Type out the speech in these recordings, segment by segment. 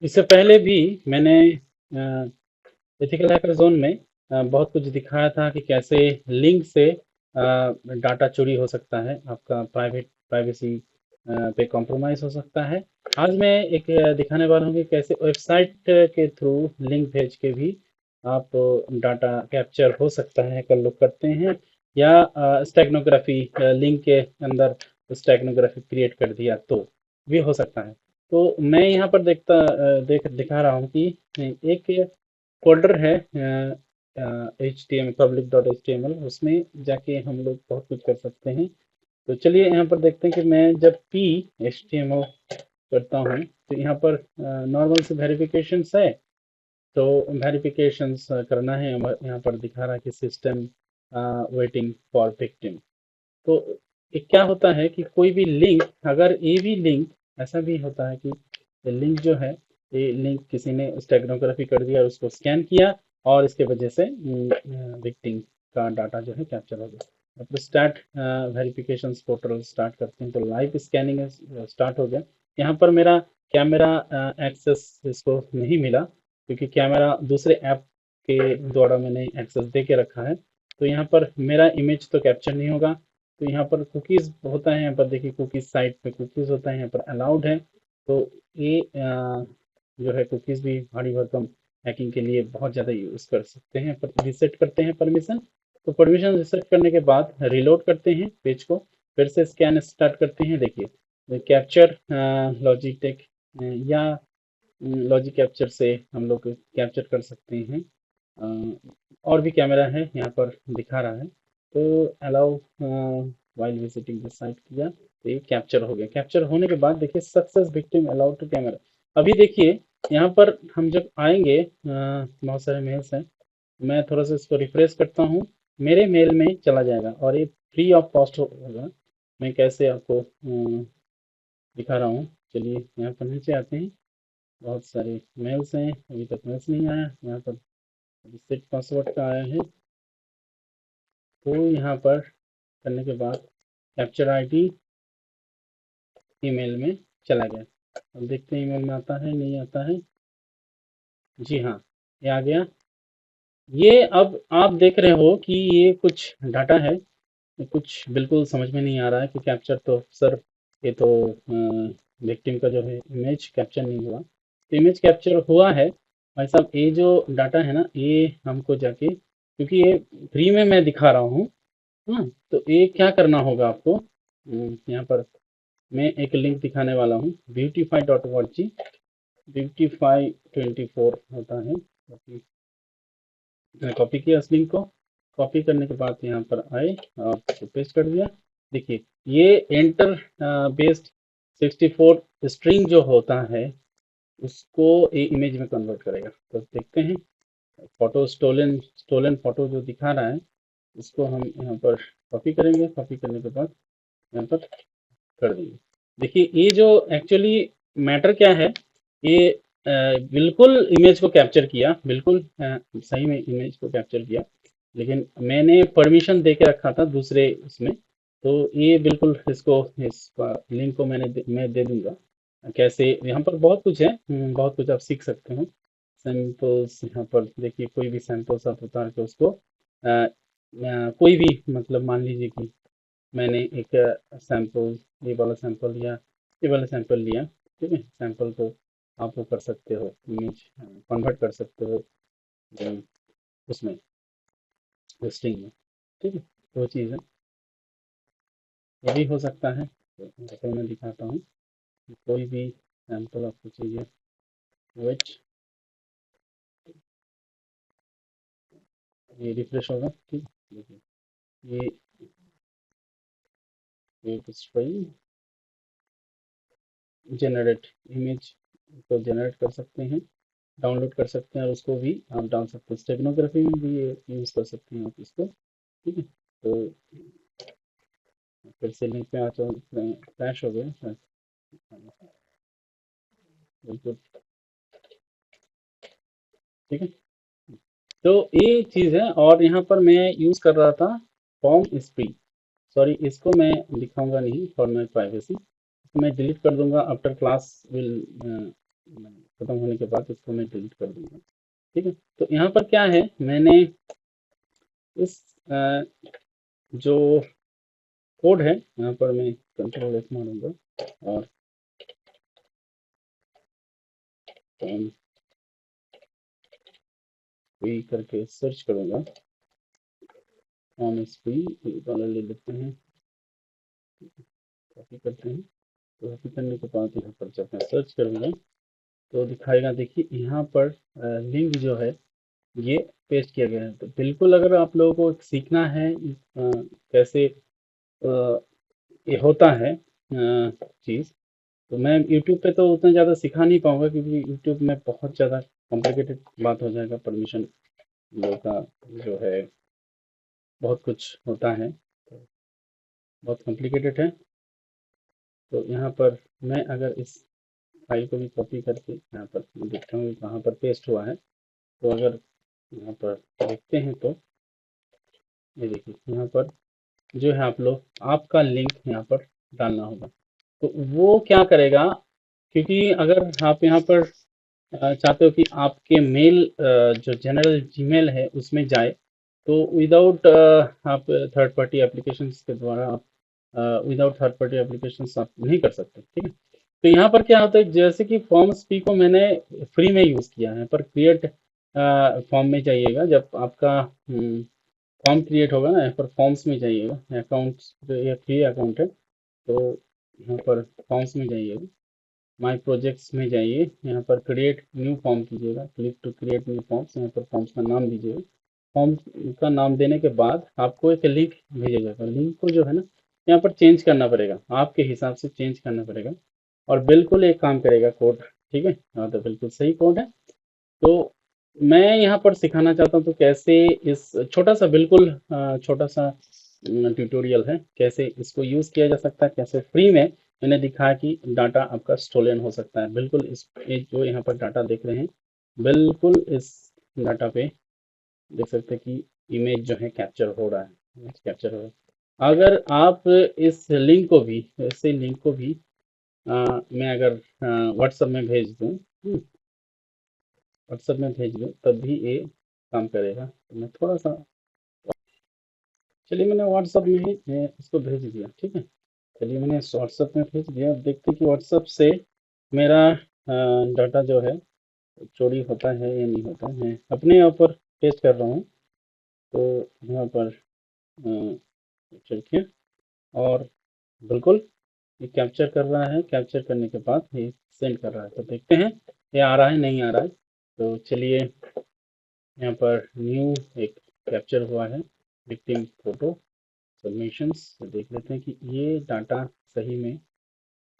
इससे पहले भी मैंने एथिकल हैकर जोन में बहुत कुछ दिखाया था कि कैसे लिंक से डाटा चोरी हो सकता है, आपका प्राइवेसी पे कॉम्प्रोमाइज हो सकता है। आज मैं एक दिखाने वाला हूँ कि कैसे वेबसाइट के थ्रू लिंक भेज के भी आप डाटा कैप्चर हो सकता है, हैकर लोग करते हैं। या स्टेगनोग्राफी, लिंक के अंदर स्टेगनोग्राफी क्रिएट कर दिया तो भी हो सकता है। तो मैं यहाँ पर दिखा रहा हूँ कि एक फोल्डर है H T M public dot H T M L, उसमें जाके हम लोग बहुत कुछ कर सकते हैं। तो चलिए यहाँ पर देखते हैं कि मैं जब P H T M L करता हूँ तो यहाँ पर नॉर्मल से वेरिफिकेशंस है। तो वेरिफिकेशंस करना है, यहाँ पर दिखा रहा है कि सिस्टम वेटिंग फॉर विक्टिम। तो ये क्या होता है कि कोई भी लिंक, अगर ये भी लिंक, ऐसा भी होता है कि ये लिंक जो है, ये लिंक किसी ने स्टेगनोग्राफी कर दिया, उसको स्कैन किया और इसके वजह से विक्टिम का डाटा जो है कैप्चर हो गया। मतलब स्टार्ट वेरिफिकेशन पोर्टल स्टार्ट करते हैं तो लाइव स्कैनिंग स्टार्ट हो गया। यहाँ पर मेरा कैमरा एक्सेस इसको नहीं मिला, क्योंकि कैमरा दूसरे ऐप के द्वारा मैंने एक्सेस दे के रखा है। तो यहाँ पर मेरा इमेज तो कैप्चर नहीं होगा। तो यहाँ पर कुकीज़ होता है, यहाँ पर देखिए कुकीज़ साइट पे कुकीज़ होता है, यहाँ पर अलाउड है। तो ये जो है कुकीज़ भी भारी भरकम हैकिंग के लिए बहुत ज़्यादा यूज़ कर सकते हैं। पर रिसेट करते हैं परमिशन, तो परमिशन रिसेट करने के बाद रिलोड करते हैं पेज को, फिर से स्कैन स्टार्ट करते हैं। देखिए कैप्चर लॉजिटेक या लॉजिक कैप्चर से हम लोग कैप्चर कर सकते हैं। और भी कैमरा है यहाँ पर दिखा रहा है। तो allow while visiting the site किया तो ये कैप्चर हो गया। कैप्चर होने के बाद देखिए success victim allowed to camera. अभी देखिए यहाँ पर हम जब आएंगे, बहुत सारे मेल्स हैं, मैं थोड़ा सा इसको रिफ्रेश करता हूँ, मेरे मेल में चला जाएगा और ये फ्री ऑफ कॉस्ट होगा। मैं कैसे आपको दिखा रहा हूँ। चलिए यहाँ पर नीचे आते हैं, बहुत सारे मेल्स हैं, अभी तक मेल्स नहीं आया। यहाँ पर रिसेट पासवर्ड का आया है, तो यहाँ पर करने के बाद कैप्चर आईडी ईमेल में चला गया। अब देखते हैं ईमेल में आता है नहीं आता है। जी हाँ, ये आ गया। ये अब आप देख रहे हो कि ये कुछ डाटा है, ये कुछ बिल्कुल समझ में नहीं आ रहा है कि कैप्चर तो सर, ये तो विक्टिम का जो है इमेज कैप्चर नहीं हुआ। तो इमेज कैप्चर हुआ है भाई साहब। ये जो डाटा है ना, ये हमको जाके, क्योंकि ये फ्री में मैं दिखा रहा हूँ। हाँ, तो ये क्या करना होगा आपको, यहाँ पर मैं एक लिंक दिखाने वाला हूँ, ब्यूटीफाई डॉट जी। ब्यूटीफाई 24 होता है। मैंने कॉपी किया इस लिंक को, कॉपी करने के बाद यहाँ पर आए और पेस्ट कर दिया। देखिए ये एंटर बेस्ड 64 स्ट्रिंग जो होता है, उसको ये इमेज में कन्वर्ट करेगा। तो देखते हैं, फोटो स्टोलन स्टोलन फोटो जो दिखा रहा है, इसको हम यहाँ पर कॉपी करेंगे। कॉपी करने के बाद यहाँ पर कर देंगे। देखिए ये जो एक्चुअली मैटर क्या है, ये बिल्कुल इमेज को कैप्चर किया, बिल्कुल सही में इमेज को कैप्चर किया, लेकिन मैंने परमिशन दे के रखा था दूसरे उसमें। तो ये बिल्कुल इसको, इस लिंक को मैं दे दूंगा। कैसे यहाँ पर बहुत कुछ है, बहुत कुछ आप सीख सकते हो। सैंपल्स यहाँ पर देखिए, कोई भी सैंपल्स आप उतार के उसको कोई भी, मतलब मान लीजिए कि मैंने एक सैंपल, ये वाला सैंपल लिया, ये वाला सैंपल लिया, ठीक है। सैंपल को आप वो कर सकते हो, इमेज कन्वर्ट कर सकते हो अ, उसमें, स्ट्रिंग में, ठीक है। तो वो चीज़ है, ये भी हो सकता है। तो मैं दिखाता हूँ कि कोई भी सैंपल आपको चाहिए, वेट, ये रिफ्रेश होगा, ठीक। देखिए ये एक स्ट्रिंग जनरेट इमेज को जनरेट कर सकते हैं, डाउनलोड कर सकते हैं, और उसको भी आप डाल सकते हैं, स्टेगनोग्राफी में भी ये यूज़ कर सकते हैं आप इसको, ठीक है। तो फिर से लिंक पे आ जाओ, क्रैश हो गया शायद, बिल्कुल, ठीक है। तो ये चीज़ है, और यहाँ पर मैं यूज़ कर रहा था फॉर्म स्प्री। सॉरी, इसको मैं दिखाऊंगा नहीं फॉर माई प्राइवेसी, मैं डिलीट कर दूंगा आफ्टर क्लास विल खत्म होने के बाद इसको मैं डिलीट कर दूंगा। ठीक है, तो यहाँ पर क्या है, मैंने इस जो कोड है यहाँ पर मैं Ctrl+F मारूंगा और फ्री करके सर्च करूंगा। फ्री वाला ले लेते हैं, कॉपी करते हैं। तो कॉपी करने के बाद यहाँ पर जब मैं सर्च करूंगा तो दिखाएगा, देखिए यहाँ पर लिंक जो है ये पेस्ट किया गया है। तो बिल्कुल अगर आप लोगों को सीखना है कैसे ये होता है चीज़, तो मैं यूट्यूब पे तो उतना ज़्यादा सिखा नहीं पाऊंगा, क्योंकि यूट्यूब में बहुत ज़्यादा कॉम्प्लिकेटेड बात हो जाएगा। परमिशन लोगों का जो है बहुत कुछ होता है, तो बहुत कॉम्प्लिकेटेड है। तो यहाँ पर मैं अगर इस फाइल को भी कॉपी करके यहाँ पर देखता हूँ कहाँ पर पेस्ट हुआ है, तो अगर यहाँ पर देखते हैं तो ये देखिए यहाँ पर जो है आप लोग आपका लिंक यहाँ पर डालना होगा। तो वो क्या करेगा, क्योंकि अगर आप यहाँ पर चाहते हो कि आपके मेल जो जनरल जीमेल है उसमें जाए, तो विदाउट आप थर्ड पार्टी एप्लीकेशंस के द्वारा आप विदाउट थर्ड पार्टी एप्लीकेशंस आप नहीं कर सकते। ठीक है, तो यहाँ पर क्या होता है, जैसे कि फॉर्म स्पी को मैंने फ्री में यूज़ किया है, पर क्रिएट फॉर्म में जाइएगा जब आपका फॉर्म क्रिएट होगा ना, यहाँ पर फॉर्म्स में जाइएगा, अकाउंट्स जो ये फ्री अकाउंट है, तो यहाँ पर फॉर्म्स में जाइएगा, माय प्रोजेक्ट्स में जाइए, यहाँ पर क्रिएट न्यू फॉर्म कीजिएगा, click to create new forms, यहाँ पर फॉर्म्स का नाम दीजिएगा। फॉर्म का नाम देने के बाद आपको एक लिंक भेजा जाएगा, लिंक को जो है ना यहाँ पर चेंज करना पड़ेगा, आपके हिसाब से चेंज करना पड़ेगा, और बिल्कुल एक काम करेगा कोड। ठीक है, हाँ तो बिल्कुल सही कोड है। तो मैं यहाँ पर सिखाना चाहता हूँ तो कैसे इस छोटा सा बिल्कुल छोटा सा ट्यूटोरियल है, कैसे इसको यूज़ किया जा सकता है, कैसे फ्री में मैंने दिखाया कि डाटा आपका स्टोलन हो सकता है। बिल्कुल इस ये जो यहाँ पर डाटा देख रहे हैं, बिल्कुल इस डाटा पे देख सकते हैं कि इमेज जो है कैप्चर हो रहा है, इमेज कैप्चर हो रहा है। अगर आप इस लिंक को भी, ऐसे लिंक को भी मैं अगर व्हाट्सएप में भेज दूँ, व्हाट्सएप में भेज दूँ तब भी ये काम करेगा। तो मैं थोड़ा सा, चलिए मैंने व्हाट्सएप में ही इसको भेज दिया। ठीक है, चलिए मैंने व्हाट्सएप में भेज दिया। अब देखते हैं कि व्हाट्सएप से मेरा डाटा जो है चोरी होता है या नहीं होता। मैं अपने यहाँ पर टेस्ट कर रहा हूँ, तो यहाँ पर चलिए, और बिल्कुल ये कैप्चर कर रहा है, कैप्चर करने के बाद ये सेंड कर रहा है। तो देखते हैं ये आ रहा है नहीं आ रहा है। तो चलिए यहाँ पर न्यू एक कैप्चर हुआ है, विक्टिम फोटो सबमिशंस, तो देख लेते हैं कि ये डाटा सही में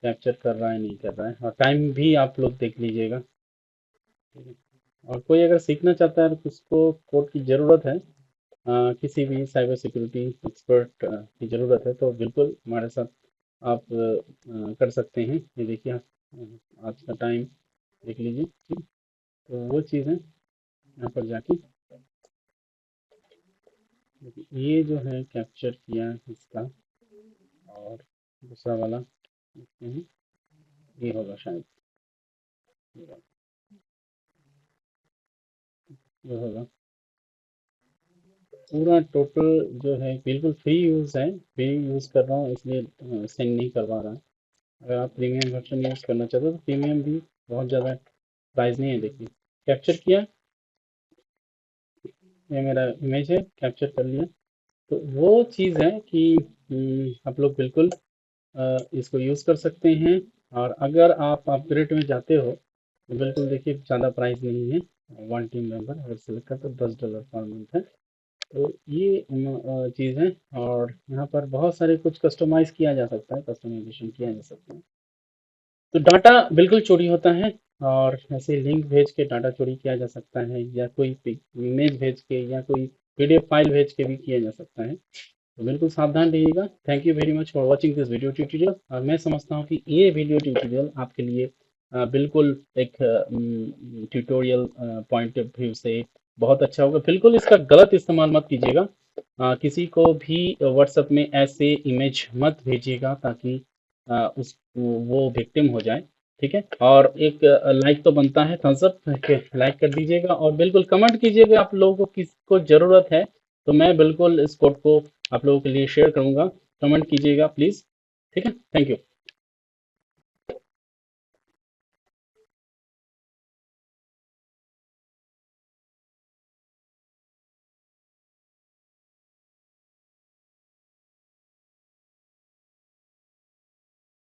कैप्चर कर रहा है नहीं कर रहा है, और टाइम भी आप लोग देख लीजिएगा। ठीक है? और कोई अगर सीखना चाहता है तो उसको कोड की ज़रूरत है, किसी भी साइबर सिक्योरिटी एक्सपर्ट की ज़रूरत है, तो बिल्कुल हमारे साथ आप कर सकते हैं। ये देखिए आज का टाइम देख लीजिए। ठीक, तो वो चीज़ है यहाँ पर जाके ये जो है कैप्चर किया इसका, और दूसरा वाला देखते हैं, ये होगा शायद, ये होगा। पूरा टोटल जो है बिल्कुल फ्री यूज़ है, फ्री यूज़ कर रहा हूँ इसलिए सेंड नहीं करवा रहा। अगर आप प्रीमियम वर्जन यूज़ करना चाहते हो तो प्रीमियम भी बहुत ज़्यादा प्राइस नहीं है। देखिए कैप्चर किया, ये मेरा इमेज है, कैप्चर कर लिया। तो वो चीज़ है कि आप लोग बिल्कुल इसको यूज़ कर सकते हैं। और अगर आप अपग्रेड में जाते हो तो बिल्कुल देखिए ज़्यादा प्राइस नहीं है, वन टीम मेंबर अगर सेलेक्ट कर तो $10 पर मंथ है। तो ये चीज़ है, और यहाँ पर बहुत सारे कुछ कस्टमाइज़ किया जा सकता है, कस्टमाइजेशन किया जा सकता है। तो डाटा बिल्कुल चोरी होता है, और ऐसे लिंक भेज के डाटा चोरी किया जा सकता है, या कोई इमेज भेज के, या कोई पीडीएफ फाइल भेज के भी किया जा सकता है। तो बिल्कुल सावधान रहिएगा। Thank you very much for watching this video tutorial. और मैं समझता हूँ कि ये वीडियो ट्यूटोरियल आपके लिए बिल्कुल एक ट्यूटोरियल पॉइंट ऑफ व्यू से बहुत अच्छा होगा। बिल्कुल इसका गलत इस्तेमाल मत कीजिएगा, किसी को भी व्हाट्सएप में ऐसे इमेज मत भेजिएगा ताकि उस वो विक्टिम हो जाए। ठीक है, और एक लाइक तो बनता है, थम्स अप लाइक कर दीजिएगा, और बिल्कुल कमेंट कीजिएगा आप लोगों को किसको ज़रूरत है, तो मैं बिल्कुल इस कोड को आप लोगों के लिए शेयर करूँगा। कमेंट कीजिएगा प्लीज़। ठीक है, थैंक यू।